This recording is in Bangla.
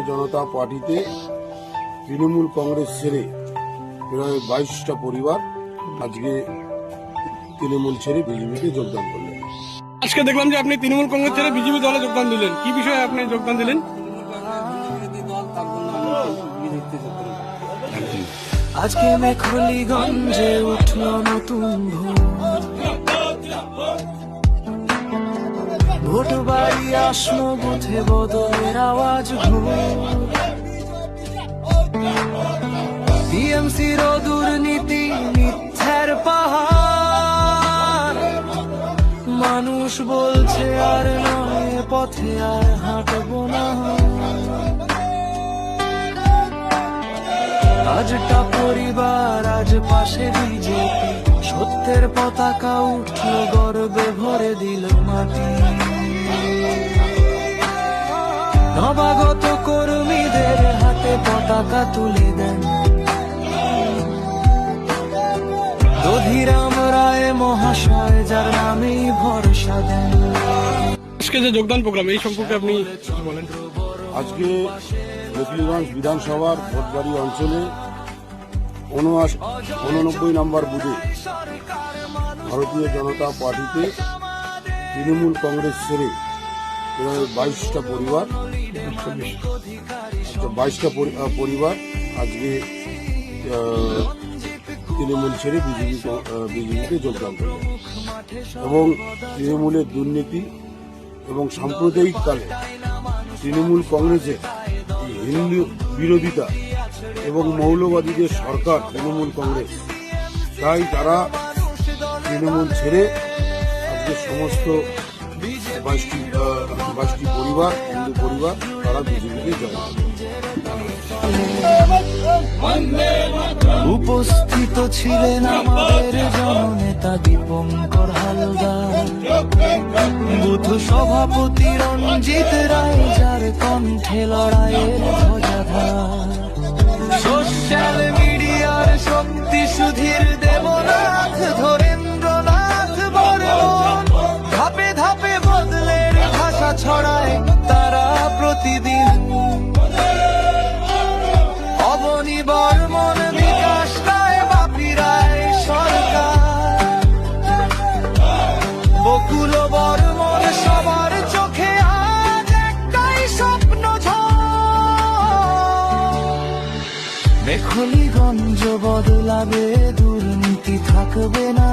জনতা পার্টিতে তৃণমূল কংগ্রেস ছেড়ে প্রায় 22টা পরিবার আজকে তৃণমূল ছেড়ে বিজেপিতে যোগদান করলেন। আজকে দেখলাম যে আপনি তৃণমূল কংগ্রেস ছেড়ে বিজেপি দলে যোগদান দিলেন, কি বিষয়ে আপনি যোগদান দিলেন? আজকে মেখলিগঞ্জে উঠল নতুন ভোট বাড়ি আসলো বুথে বদলের আওয়াজ টিএমসির দুর্নীতি মিথ্যার পাহাড় মানুষ বলছে আর নয় পথে আর হাঁটবো না। আজটা পরিবার আজ পাশে বিজেপি সত্যের পতাকা উঠল গর্বে ভরে দিল মাটি। নবাগত কর্মীদের হাতে পতাকা তুলে দেন দধিরাম রায় মহাশয় যার নামেই ভরসা দেন। আজকে যে যোগদান প্রোগ্রাম এই সম্পর্কে আপনি বলেন। আজকে মেখলিগঞ্জ বিধানসভার ভোটবাড়ি অঞ্চলে 89 নম্বর বুথে ভারতীয় জনতা পার্টিতে তৃণমূল কংগ্রেস ছেড়ে প্রায় 22টা পরিবার আজকে তৃণমূল ছেড়ে বিজেপিতে যোগদান করলেন এবং তৃণমূলের দুর্নীতি এবং সাম্প্রদায়িককালে তৃণমূল কংগ্রেসের হিন্দু বিরোধিতা এবং মৌলবাদীদের সরকার তৃণমূল কংগ্রেস, তাই তারা তৃণমূল ছেড়ে আজকে সমস্ত 22টি পরিবার হিন্দু পরিবার তারা বিজেপিতে জয়েন। উপস্থিত ছিলেন আমাদের জননেতা দীপঙ্কর হালদার, বুথ সভাপতি রঞ্জিত রায় যার কণ্ঠে লড়াইয়ের ধ্বজাধার, সোশ্যাল মিডিয়ার শক্তি সুধীর দেবনাথ ধরেন্দ্রনাথ বর্মন, ধাপে ধাপে বদলের ভাষা ছড়ায় তারা প্রতিদিন। অবনী বর্মন, বিকাশ রায়, বাপি রায় সরকার, বকুল বর্মন সবার চোখে আজ একটাই স্বপ্ন মেখলিগঞ্জ বদলাবে, দুর্নীতি থাকবে না।